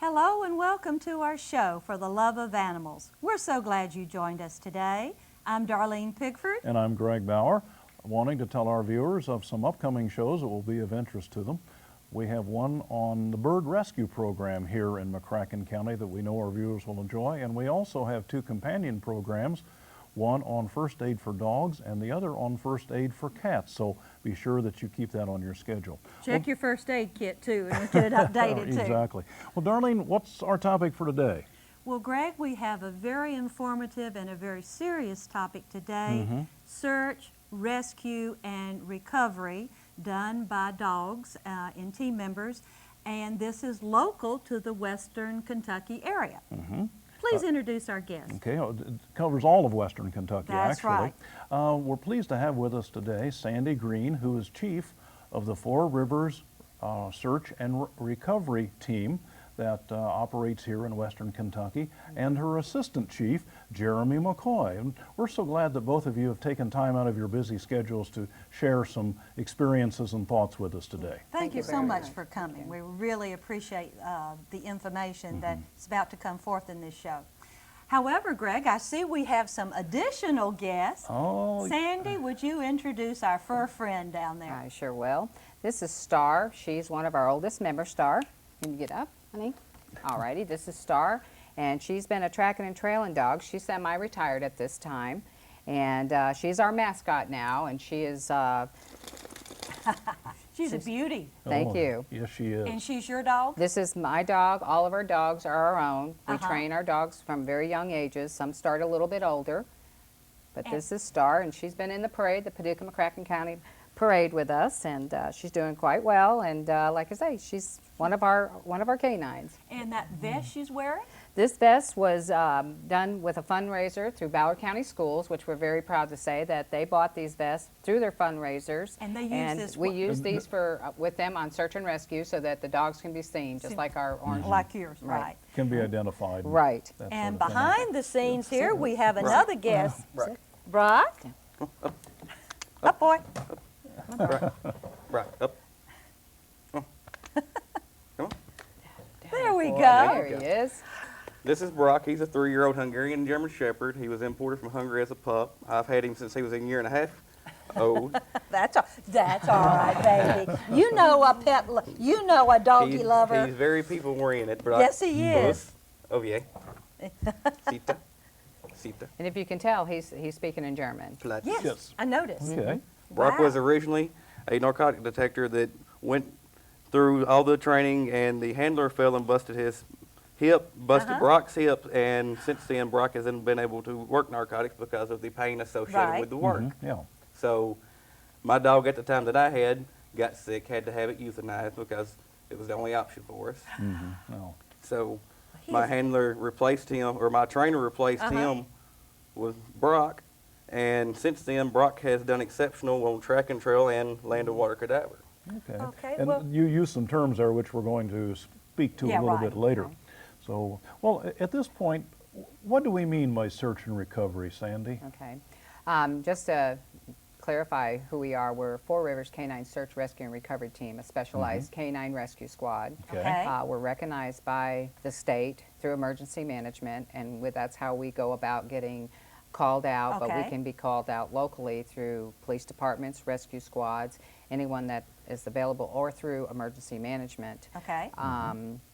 Hello and welcome to our show for the love of animals. We're so glad you joined us today. I'm Darleen Pigford. And I'm Greg Baur, wanting to tell our viewers of some upcoming shows that will be of interest to them. We have one on the bird rescue program here in McCracken County that we know our viewers will enjoy, and we also have two companion programs, one on first aid for dogs and the other on first aid for cats. So be sure that you keep that on your schedule. Check your first aid kit too, and get it updated too. Exactly. Well, Darleen, what's our topic for today? Well, Greg, we have a very informative and a very serious topic today. Search, rescue, and recovery done by dogs and team members, and this is local to the Western Kentucky area. Please introduce our guest. Okay, it covers all of Western Kentucky, That's actually. right. We're pleased to have with us today Sandy Green, who is chief of the Four Rivers Search and Recovery Team that operates here in Western Kentucky, and her assistant chief, Jeremy McCoy. And we're so glad that both of you have taken time out of your busy schedules to share some experiences and thoughts with us today. Thank you so much for coming. We really appreciate the information that's about to come forth in this show. However, Greg, I see we have some additional guests. Oh, Sandy, would you introduce our fur friend down there? I sure will. This is Star. She's one of our oldest members. Star, can you get up, honey? Alrighty, this is Star, and she's been a tracking and trailing dog. She's semi-retired at this time, and she's our mascot now, and she is... She's a beauty. Thank you. Yes, she is. And she's your dog? This is my dog. All of our dogs are our own. We train our dogs from very young ages. Some start a little bit older, but this is Star, and she's been in the parade, the Paducah McCracken County parade with us, and she's doing quite well. And like I say, she's one of our canines. And that vest she's wearing? This vest was done with a fundraiser through Baur County Schools, which we're very proud to say that they bought these vests through their fundraisers. And they use this. We use these with them on search and rescue so that the dogs can be seen, just like our orange. Like yours, right. Can be identified. Right. And behind the scenes here, we have another guest. Brock. Up, boy. Right, up. Come on. There we go. There he is. This is Brock. He's a 3-year-old Hungarian German Shepherd. He was imported from Hungary as a pup. I've had him since he was a 1.5 years old. That's all right, baby. You know a pet, you know a doggy lover. He's very people-oriented. Brock. Yes, he is. Oh, yeah. Sita. Sita. And if you can tell, he's speaking in German. Platz. Yes, I noticed. Okay. Brock Wow. was originally a narcotic detector that went through all the training, and the handler fell and busted his hip, busted Brock's hip, and since then Brock hasn't been able to work narcotics because of the pain associated with the work. Yeah. So my dog at the time that I had got sick, had to have it euthanized because it was the only option for us. No. So my handler replaced him, or my trainer replaced him with Brock, and since then Brock has done exceptional on track and trail and land and water cadaver. Okay. Okay, And well- you use some terms there which we're going to speak to a little bit later. So, well, at this point, what do we mean by search and recovery, Sandy? Okay. Just to clarify who we are, we're Four Rivers Canine Search, Rescue, and Recovery Team, a specialized canine rescue squad. Okay. We're recognized by the state through emergency management, and that's how we go about getting called out, but we Okay. can be called out locally through police departments, rescue squads, anyone that is available, or through emergency management. Okay.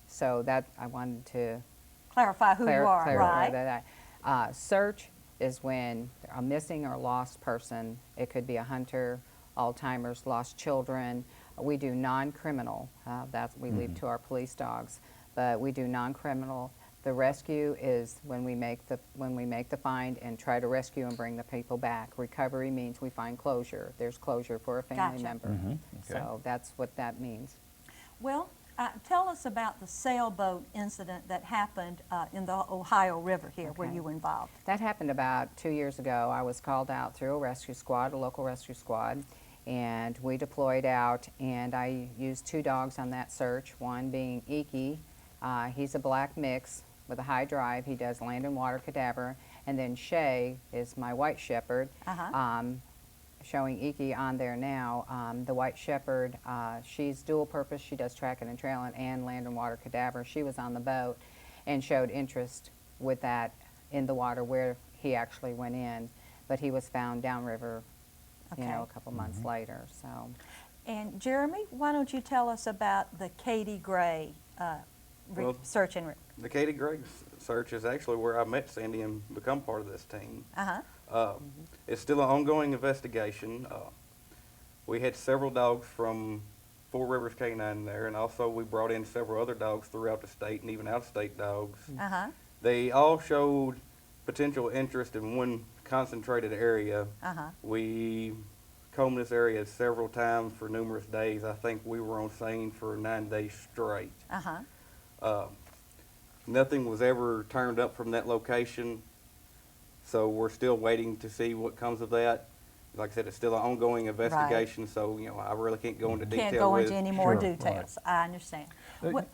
So that I wanted to Clarify who you are, clarify right? that. Search is when a missing or lost person, it could be a hunter, Alzheimer's, lost children. We do non-criminal, that we leave to our police dogs, but we do non-criminal. The rescue is when we make the find and try to rescue and bring the people back. Recovery means we find closure. There's closure for a family Gotcha. member. Okay. So that's what that means. Well, tell us about the sailboat incident that happened in the Ohio River here where Okay. you were involved. That happened about 2 years ago. I was called out through a rescue squad, a local rescue squad, and we deployed out, and I used 2 dogs on that search, one being Iki. He's a black mix with a high drive. He does land and water cadaver. And then Shay is my white shepherd. showing Iki on there now. The White Shepherd, she's dual purpose. She does tracking and trailing and land and water cadaver. She was on the boat and showed interest with that in the water where he actually went in, but he was found downriver, you know, a couple months later. So. And Jeremy, why don't you tell us about the Katie Gray Well, search and The Katie Gray search is actually where I met Sandy and become part of this team. It's still an ongoing investigation. We had several dogs from Four Rivers Canine there, and also we brought in several other dogs throughout the state and even out-of-state dogs. They all showed potential interest in one concentrated area. We combed this area several times for numerous days. I think we were on scene for 9 days straight. Nothing was ever turned up from that location, so we're still waiting to see what comes of that. Like I said, it's still an ongoing investigation, so you know I really can't go into detail. can't go with into any more Sure, details. I understand.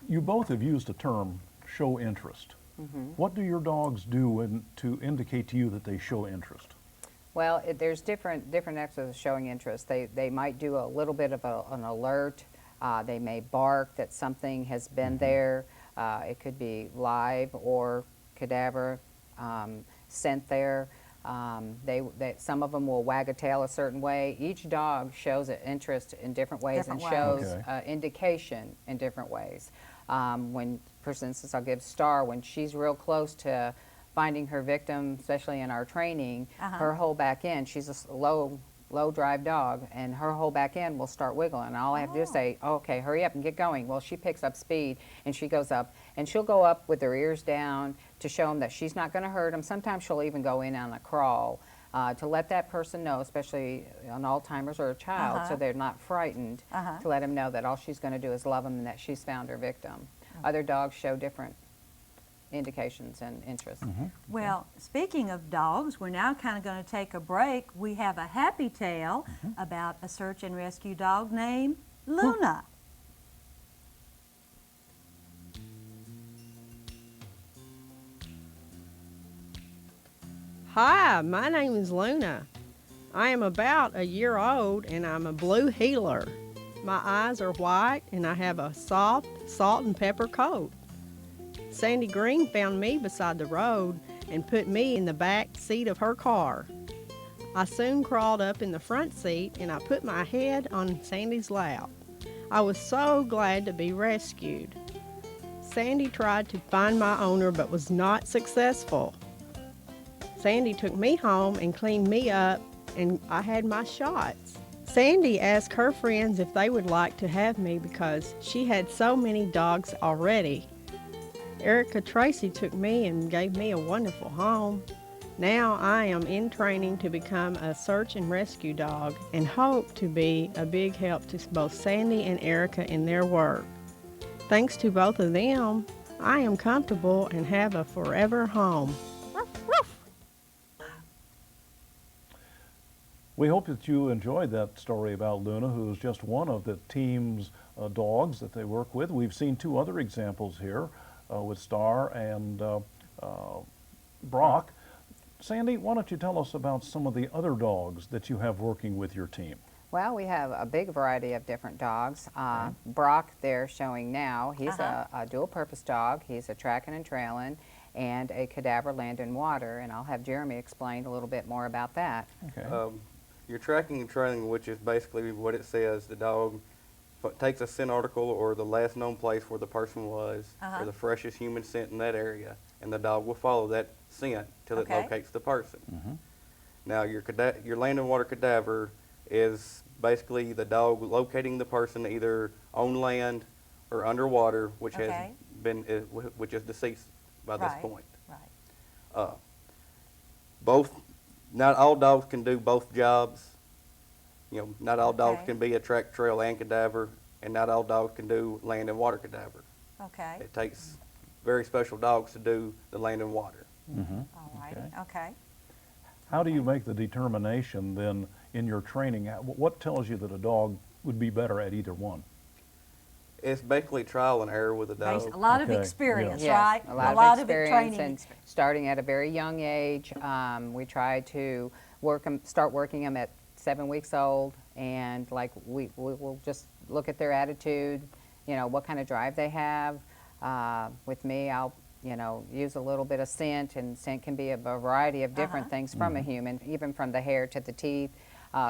You both have used the term show interest. What do your dogs do to indicate to you that they show interest? Well, there's different acts of showing interest. They might do a little bit of an alert. They may bark that something has been there. It could be live or cadaver scent there. Some of them will wag a tail a certain way. Each dog shows an interest in different ways and shows indication in different ways. For instance, I'll give Star, when she's real close to finding her victim, especially in our training, her whole back end, she's a low drive dog, and her whole back end will start wiggling. And all I have to do is say, okay, hurry up and get going. Well, she picks up speed and she goes up, and she'll go up with her ears down to show them that she's not going to hurt them. Sometimes she'll even go in on a crawl to let that person know, especially an Alzheimer's or a child, so they're not frightened, to let them know that all she's going to do is love them and that she's found her victim. Other dogs show different indications and interests. Well, speaking of dogs, we're now kind of going to take a break. We have a happy tale about a search and rescue dog named Luna. Hi, my name is Luna. I am about a year old and I'm a blue heeler. My eyes are white and I have a soft salt and pepper coat. Sandy Green found me beside the road and put me in the back seat of her car. I soon crawled up in the front seat and I put my head on Sandy's lap. I was so glad to be rescued. Sandy tried to find my owner but was not successful. Sandy took me home and cleaned me up and I had my shots. Sandy asked her friends if they would like to have me because she had so many dogs already. Erica Tracy took me and gave me a wonderful home. Now I am in training to become a search and rescue dog and hope to be a big help to both Sandy and Erica in their work. Thanks to both of them, I am comfortable and have a forever home. We hope that you enjoyed that story about Luna, who is just one of the team's dogs that they work with. We've seen two other examples here with Star and Brock. Sandy, why don't you tell us about some of the other dogs that you have working with your team? Well, we have a big variety of different dogs. Brock, they're showing now, he's a dual-purpose dog. He's a tracking and trailing and a cadaver land and water, and I'll have Jeremy explain a little bit more about that. Okay. Your tracking and trailing, which is basically what it says, the dog takes a scent article or the last known place where the person was, or the freshest human scent in that area, and the dog will follow that scent till it locates the person. Now, your land and water cadaver is basically the dog locating the person either on land or underwater, which has been which is deceased by this point. Not all dogs can do both jobs. You know, not all dogs can be a track, trail, and cadaver, and not all dogs can do land and water cadaver. It takes very special dogs to do the land and water. All righty. Okay. How do you make the determination then in your training? What tells you that a dog would be better at either one? It's basically trial and error with a dog. A lot of experience, Yes, right? a lot of training. experience, and starting at a very young age. We try to start working them at 7 weeks old, and like we will just look at their attitude, you know, what kind of drive they have. With me, I'll, you know, use a little bit of scent, and scent can be a variety of different things from a human, even from the hair to the teeth,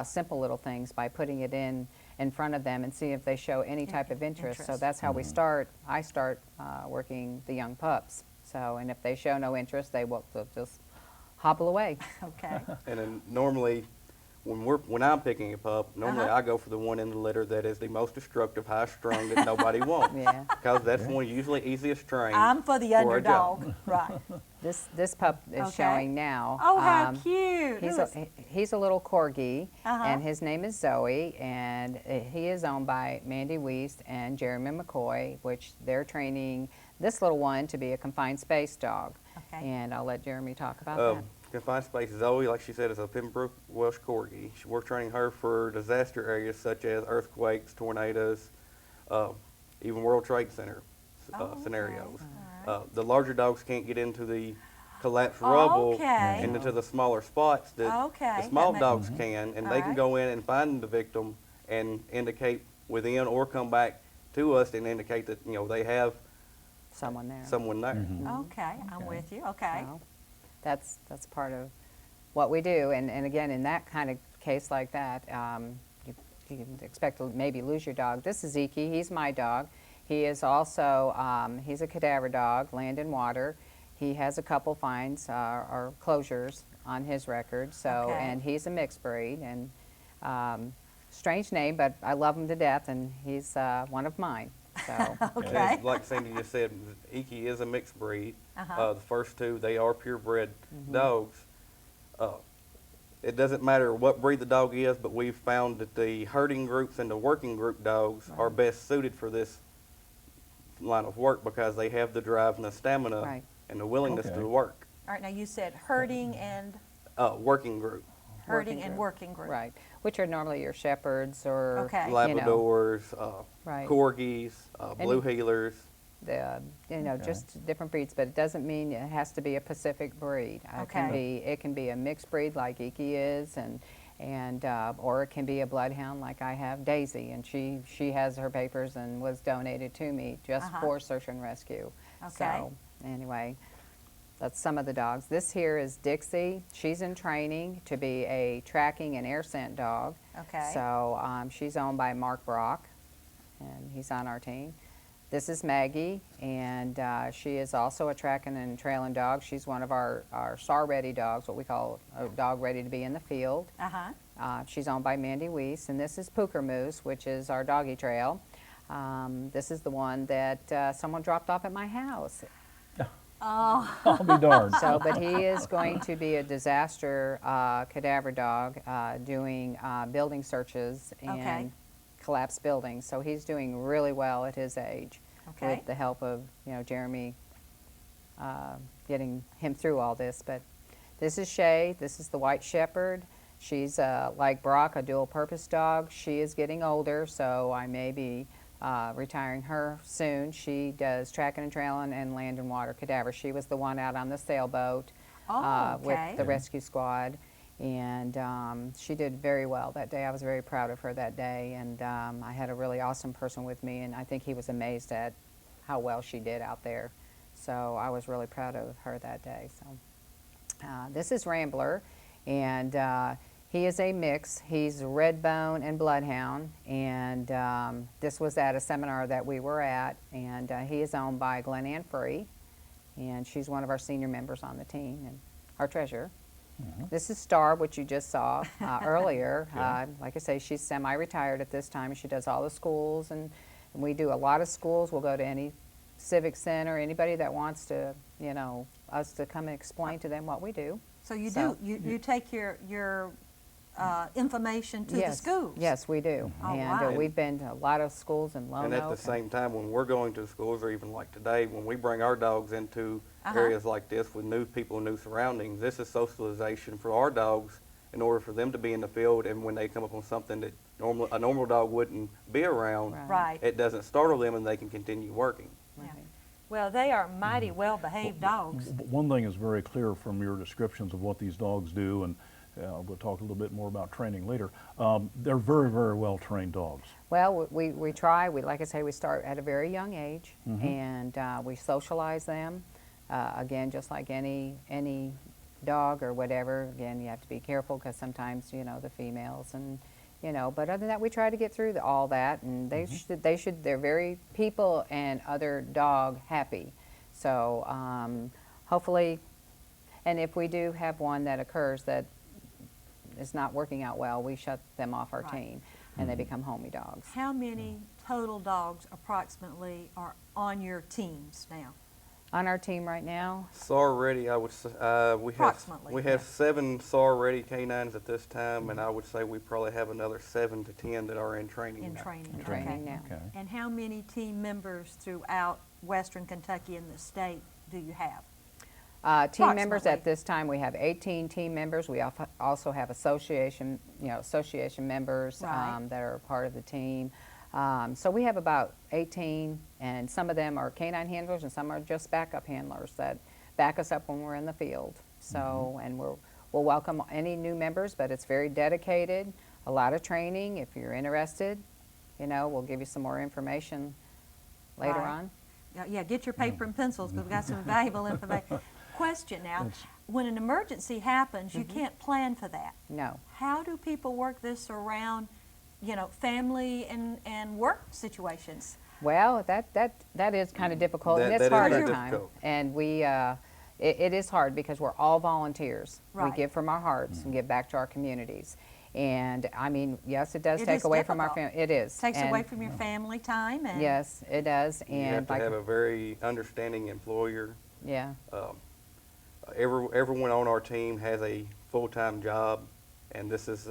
simple little things by putting it in front of them and see if they show any type of interest. So that's how we start. I start working the young pups. So, and if they show no interest, they'll just hobble away. Okay. And then normally, when I'm picking a pup, normally I go for the one in the litter that is the most destructive, high strung that nobody wants. Yeah. Because that's one usually easiest trained. I'm for the for a job. underdog. Right. This pup is Okay. showing now. Oh, how cute. He's a little corgi, Uh-huh. and his name is Zoe, and he is owned by Mandy Wiest and Jeremy McCoy, which they're training this little one to be a confined space dog. Okay. And I'll let Jeremy talk about that. Confined space, Zoe, like she said, is a Pembroke Welsh Corgi. We're training her for disaster areas such as earthquakes, tornadoes, even World Trade Center scenarios. The larger dogs can't get into the collapsed rubble Okay. and into the smaller spots that Okay, the small that dogs can, and they can go in and find the victim and indicate within or come back to us and indicate that, you know, they have Someone there. someone there. Okay, I'm with you. Okay. So that's part of what we do. And again, in that kind of case like that, you can expect to maybe lose your dog. This is Iki. He's my dog. He is also, he's a cadaver dog, land and water. He has a couple fines or closures on his record. So, Okay. and he's a mixed breed, and strange name, but I love him to death, and he's one of mine. So. Okay. And like Sandy just said, Iki is a mixed breed. The first two, they are purebred dogs. It doesn't matter what breed the dog is, but we've found that the herding groups and the working group dogs are best suited for this line of work because they have the drive and the stamina and the willingness Okay. to work. All right, now you said herding and Working group. herding and working group. Right, which are normally your shepherds or Okay. you know, Labradors, Right. corgis, blue heelers. just different breeds, but it doesn't mean it has to be a Pacific breed. It can be a mixed breed like Iki is, and or it can be a bloodhound like I have Daisy, and she has her papers and was donated to me just for search and rescue. Okay. So anyway, that's some of the dogs. This here is Dixie. She's in training to be a tracking and air scent dog. Okay. So she's owned by Mark Brock, and he's on our team. This is Maggie, and she is also a tracking and trailing dog. She's one of our SAR-ready dogs, what we call a dog ready to be in the field. She's owned by Mandy Wiest, and this is Puka Moose, which is our doggy trail. This is the one that someone dropped off at my house. Oh. I'll be darned. So, but he is going to be a disaster cadaver dog doing building searches and collapsed buildings. So he's doing really well at his age with the help of, Jeremy getting him through all this. But this is Shay. This is the white shepherd. She's like Brock, a dual purpose dog. She is getting older, so I may be retiring her soon. She does tracking and trailing and land and water cadaver. She was the one out on the sailboat with the rescue squad, and she did very well that day. I was very proud of her that day, and I had a really awesome person with me, and I think he was amazed at how well she did out there. So I was really proud of her that day. So this is Rambler, and he is a mix. He's red bone and bloodhound, and this was at a seminar that we were at, and he is owned by Glen Ann Free, and she's one of our senior members on the team and our treasurer. This is Star, which you just saw earlier. Like I say, she's semi-retired at this time. She does all the schools, and we do a lot of schools. We'll go to any civic center, anybody that wants to, us to come and explain to them what we do. So you take your information to the schools? Yes, we do. And we've been to a lot of schools in Lone Oak. And at the same time, when we're going to schools, or even like today, when we bring our dogs into areas like this with new people and new surroundings, this is socialization for our dogs in order for them to be in the field, and when they come up on something that a normal dog wouldn't be around, it doesn't startle them and they can continue working. Well, they are mighty well-behaved dogs. One thing is very clear from your descriptions of what these dogs do, and We'll talk a little bit more about training later. They're very, very well trained dogs. Well, we try. Like I say, we start at a very young age, and we socialize them. Again, just like any dog or whatever. Again, you have to be careful because sometimes the females and But other than that, we try to get through all that, and they're very people and other dog happy. So hopefully, and if we do have one that occurs that is not working out well, we shut them off our team, and they become homey dogs. How many total dogs approximately are on your teams now? On our team right now, SAR ready, I would say, Approximately, we have 7 SAR ready canines at this time, and I would say we probably have another 7 to 10 that are in training In now. training. In training Okay. now. Okay. And how many team members throughout Western Kentucky and the state do you have? team members Approximately. at this time, we have 18 team members. We also have association members Right. that are part of the team. So we have about 18, and some of them are canine handlers, and some are just backup handlers that back us up when we're in the field. So, and we'll welcome any new members, but it's very dedicated, a lot of training. If you're interested, we'll give you some more information later Right. on. Yeah, get your paper and pencils because we've got some valuable information. Question now, It's- when an emergency happens, you can't plan for that. No. How do people work this around, family and work situations? Well, that is kind of difficult, and That it's is hard very at times. difficult. And it is hard because we're all volunteers. We Right. give from our hearts and give back to our communities. And I mean, yes, it does It take is away from our difficult. family. It is. Takes And away from your family time and Yes, it does. You have And to have a very understanding employer. yeah, Everyone on our team has a full-time job, and this is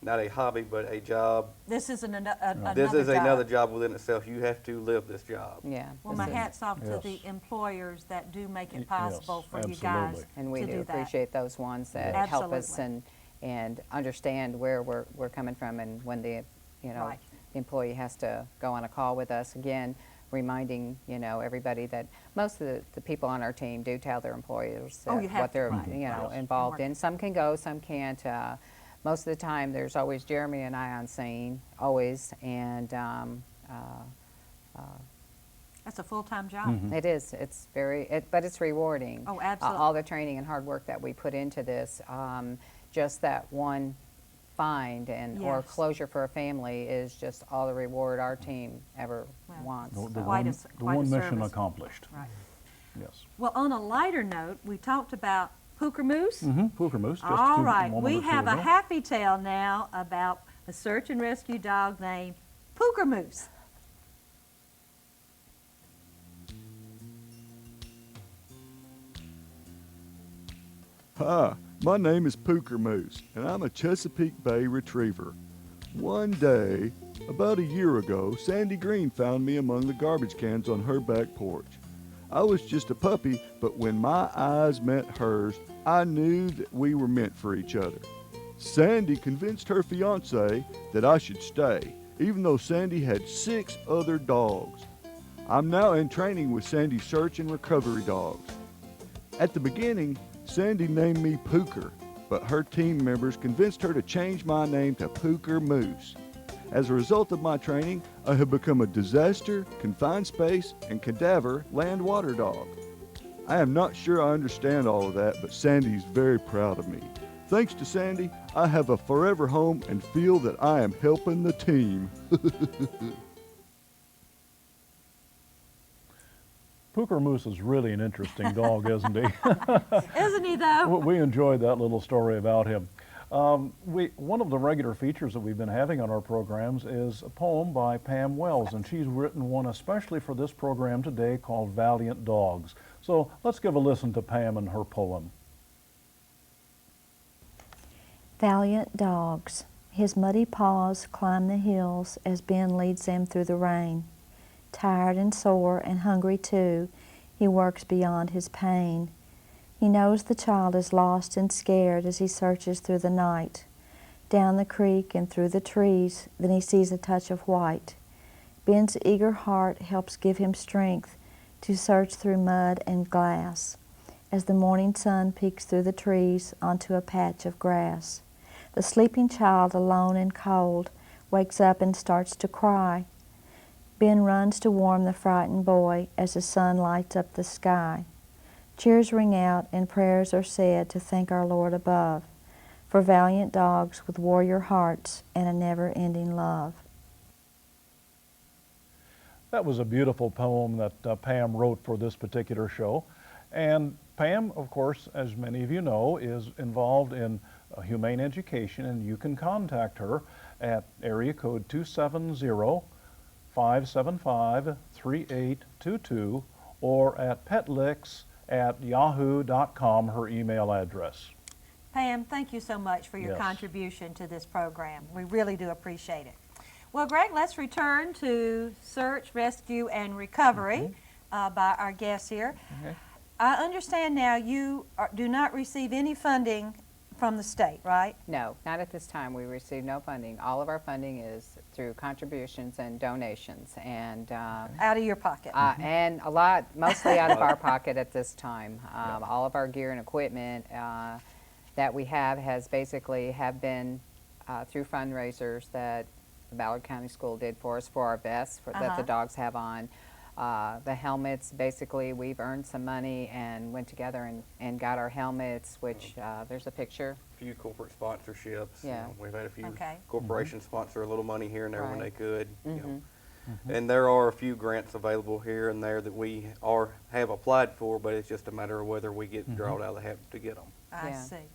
not a hobby, but a job. this is another This is job. another job within itself. You have to live this job. yeah. Well, this my is- hat's off to Yes. the employers that do make it Yes, possible for you guys absolutely. And we to do do that. appreciate those ones that Yes. help us Absolutely. and understand where we're coming from, and when the Right. the employee has to go on a call with us again, reminding everybody that most of the people on our team do tell their employers Oh, you have what to, they're right. Yes. involved in. Right. Some can go, some can't. Most of the time, there's always Jeremy and I on scene, always, and That's a full-time job. it is. It's but it's rewarding. Oh, absolutely. All the training and hard work that we put into this, just that one find or Yes. closure for a family is just all the reward our team ever Well, wants. The Quite one, a- the quite a one mission service. accomplished. Right. Yes. Well, on a lighter note, we talked about Puka Moose. Puka Moose, just All a right, moment we or two have a ago. happy tale now about a search and rescue dog named Puka Moose. Hi, my name is Puka Moose, and I'm a Chesapeake Bay Retriever. One day, about a year ago, Sandy Green found me among the garbage cans on her back porch. I was just a puppy, but when my eyes met hers, I knew that we were meant for each other. Sandy convinced her fiancé that I should stay, even though Sandy had 6 other dogs. I'm now in training with Sandy's search and recovery dogs. At the beginning, Sandy named me Puka, but her team members convinced her to change my name to Puka Moose. As a result of my training, I have become a disaster, confined space, and cadaver land-water dog. I am not sure I understand all of that, but Sandy's very proud of me. Thanks to Sandy, I have a forever home and feel that I am helping the team. Puka Moose is really an interesting dog, isn't he? Isn't he, though? We enjoyed that little story about him. One of the regular features that we've been having on our programs is a poem by Pam Wells, and she's written one especially for this program today called Valiant Dogs. So let's give a listen to Pam and her poem. Valiant dogs, his muddy paws climb the hills as Ben leads them through the rain. Tired and sore and hungry too, he works beyond his pain. He knows the child is lost and scared as he searches through the night. Down the creek and through the trees, then he sees a touch of white. Ben's eager heart helps give him strength to search through mud and glass. as the morning sun peeks through the trees onto a patch of grass. The sleeping child, alone and cold, wakes up and starts to cry. Ben runs to warm the frightened boy as the sun lights up the sky. Cheers ring out and prayers are said to thank our Lord above for valiant dogs with warrior hearts and a never-ending love. That was a beautiful poem that Pam wrote for this particular show. And Pam, of course, as many of you know, is involved in humane education, and you can contact her at area code 270-575-3822 or at petlicks@yahoo.com, her email address. Pam, thank you so much for your Yes. contribution to this program. We really do appreciate it. Well, Greg, let's return to search, rescue, and recovery by our guests here. Okay. I understand now you do not receive any funding from the state, right? No, not at this time. We receive no funding. All of our funding is through contributions and donations, and Out of your pocket. and a lot, mostly out of our pocket at this time. All of our gear and equipment that we has basically have been through fundraisers that the Ballard County School did for us for our vests that the dogs have on. The helmets, basically, we've earned some money and went together and got our helmets, which there's a picture. A few corporate sponsorships. Yeah. We've had a few Okay. corporations sponsor a little money here and there when they Right. could. You know. And there are a few grants available here and there that we have applied for, but it's just a matter of whether we get drawn out of the hat to get them. I Yeah. see.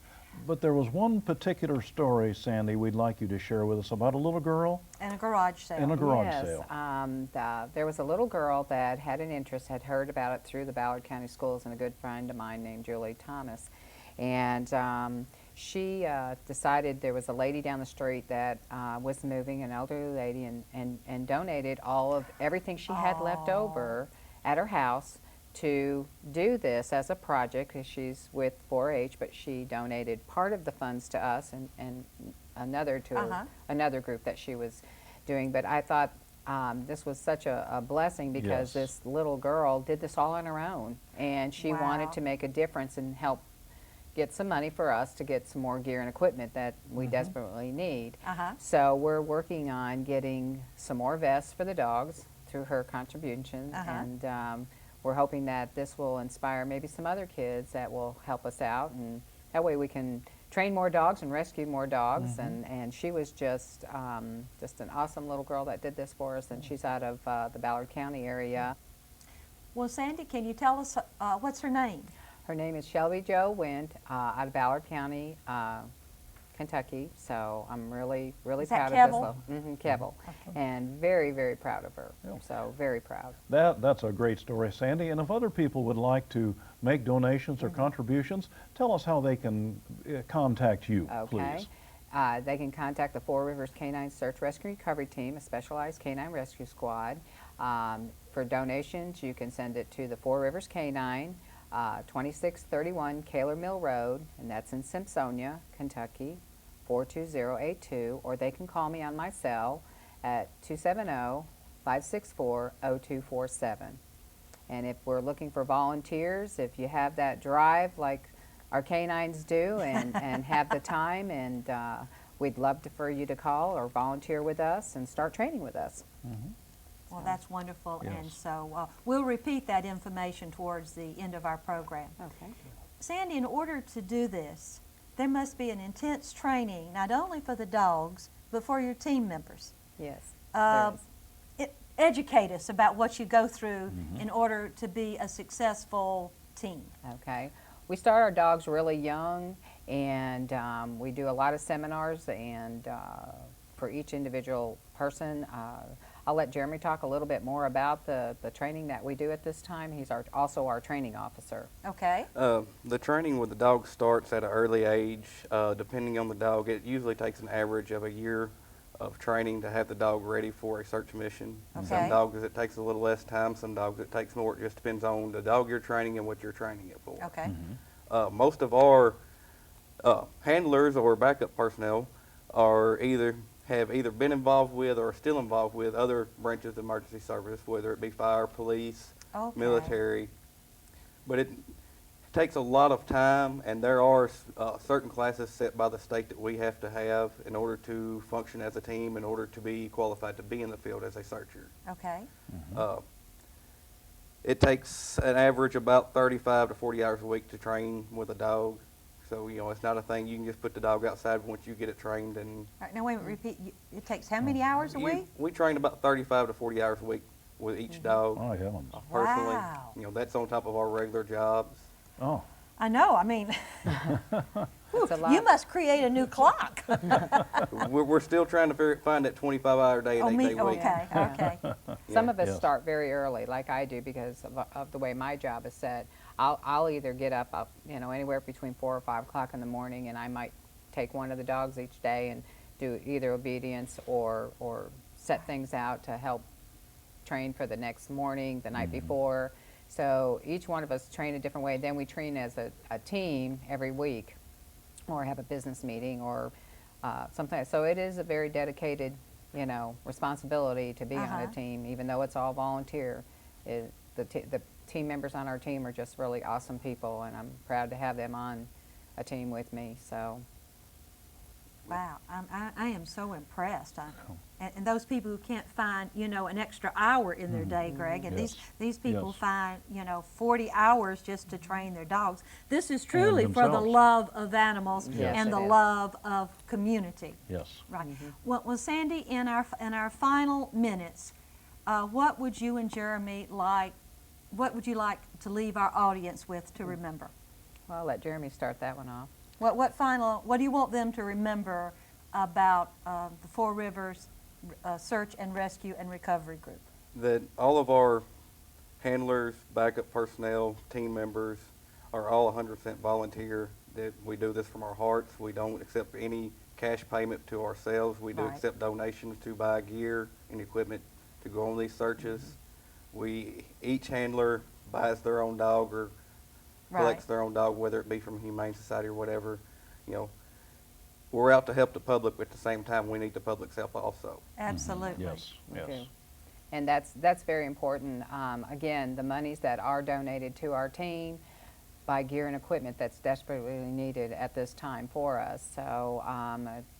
But there was one particular story, Sandy, we'd like you to share with us about a little girl And a garage sale. in a garage Yes, sale. there was a little girl that had an interest, had heard about it through the Ballard County Schools, and a good friend of mine named Julie Thomas. And she decided there was a lady down the street that was moving, an elderly lady, and donated all of everything she had left over at her house to do this as a project, because she's with 4-H, but she donated part of the funds to us and another to another group that she was doing. But I thought this was such a blessing, because Yes. this little girl did this all on her own, and she Wow. wanted to make a difference and help get some money for us to get some more gear and equipment that we desperately need. So we're working on getting some more vests for the dogs through her contribution, and we're hoping that this will inspire maybe some other kids that will help us out, and that way we can train more dogs and rescue more dogs. And she was just an awesome little girl that did this for us, and she's out of the Ballard County area. Well, Sandy, can you tell us what's her name? Her name is Shelby Jo Wint, out of Ballard County, Kentucky. So I'm really Is that proud Kevel? of this little Kevel, and very, very proud of her. So very proud. That's a great story, Sandy. And if other people would like to make donations or contributions, tell us how they can contact you, Okay. please. They can contact the Four Rivers Canine Search Rescue Recovery Team, a specialized canine rescue squad. For donations, you can send it to the Four Rivers Canine, 2631 Kaler Mill Road, and that's in Simpsonia, Kentucky, 42082, or they can call me on my cell at 270-564-0247. And if we're looking for volunteers, if you have that drive like our canines do and have the time, and we'd love for you to call or volunteer with us and start training with us. Well, that's wonderful, and Yes. so we'll repeat that information towards the end of our program. Okay. Sandy, in order to do this, there must be an intense training, not only for the dogs, but for your team members. Yes. Uh, there is. Educate us about what you go through in order to be a successful team. Okay. We start our dogs really young, and we do a lot of seminars, and for each individual person. I'll let Jeremy talk a little bit more about the training that we do at this time. He's also our training officer. Okay? The training with the dog starts at an early age. Depending on the dog, it usually takes an average of a year of training to have the dog ready for a search mission. Okay. Some dogs it takes a little less time, some dogs it takes more. It just depends on the dog you're training and what you're training it for. Okay. Most of our handlers or backup personnel have either been involved with or are still involved with other branches of emergency service, whether it be fire, police, Okay. military. But it takes a lot of time, and there are certain classes set by the state that we have to have in order to function as a team, in order to be qualified to be in the field as a searcher. Okay. It takes an average about 35 to 40 hours a week to train with a dog. So, you know, it's not a thing you can just put the dog outside once you get it trained. And All right, now wait a minute, repeat. It takes how many hours a week? we train about 35 to 40 hours a week with each dog. Oh, heavens. Personally, Wow. you know, that's on top of our regular jobs. Oh, I know, I mean, It's a lot. you must create a new clock. We're still trying to find that 25-hour day and 8-day week. Okay, okay. Some of us Yes. start very early, like I do, because of the way my job is set. I'll either get up, you know, anywhere between 4 or 5 o'clock in the morning, and I might take one of the dogs each day and do either obedience or set things out to help train for the next morning, the night before. So each one of us train a different way. Then we train as a team every week, or have a business meeting or something. So it is a very dedicated, you know, responsibility to be on a team, even though it's all volunteer. The team members on our team are just really awesome people, and I'm proud to have them on a team with me. So. Wow, I am so impressed. And those people who can't find, you know, an extra hour in their day, Greg, and Yes. these people Yes. find, you know, 40 hours just to train their dogs. This is truly for the themselves. love of animals Yes, and it the is. love of community. yes. Right. Well, Sandy, in our final minutes, what would you and Jeremy like? What would you like to leave our audience with to remember? Well, I'll let Jeremy start that one off. What do you want them to remember about the Four Rivers Search and Rescue and Recovery Group? That all of our handlers, backup personnel, team members are all 100% volunteer. That we do this from our hearts. We don't accept any cash payment to ourselves. We do Right. accept donations to buy gear and equipment to go on these searches. Each handler buys their own dog or collects their own dog, whether it be from Humane Society or whatever. You know, we're out to help the public, but at the same time, we need the public's help also. Absolutely. Yes, We yes. do. And that's very important. Again, the monies that are donated to our team buy gear and equipment that's desperately needed at this time for us. So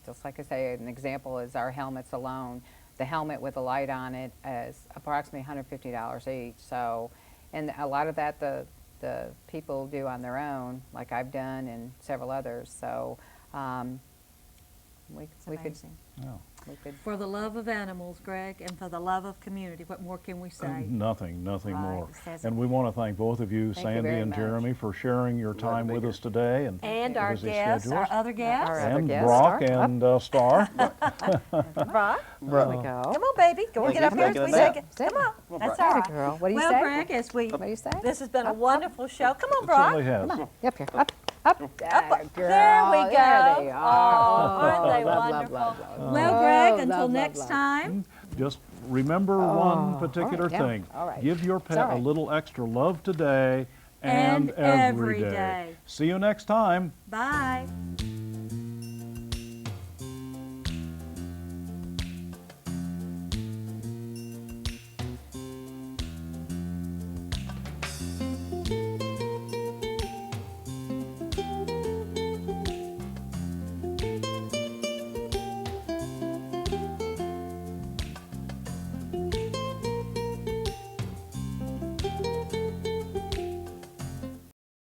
just like I say, an example is our helmets alone. The helmet with a light on it is approximately $150 each. So, and a lot of that the people do on their own, like I've done and several others. So we could Amazing. Yeah. For the love of animals, Greg, and for the love of community, what more can we say? Nothing Right, more. it says And we want to thank both of you, Thank you Sandy very and much. Jeremy, for sharing your Glad to time be with here. us today. And our busy guests, our schedules. other guests. Our other And guest, Brock Star. and Star. Brock, There we go. come on, baby. Go and Thank get up you. here Thank as we you. say it. Sit. Come on. Come on, That's Brock. all Atta right. girl. What do you Well, say? Greg, as we, What do you say? this has been a wonderful show. Come on, It Brock. certainly has. Up here. Up. There, girl. There we go. There they Oh, are. aren't they love, wonderful? love, love, love. Well, Greg, Oh, until love, next love. time. Just remember one particular all right, yeah, thing. all right. Give your It's all pet a right. little extra love today And and every every day. day. See you next time. Bye.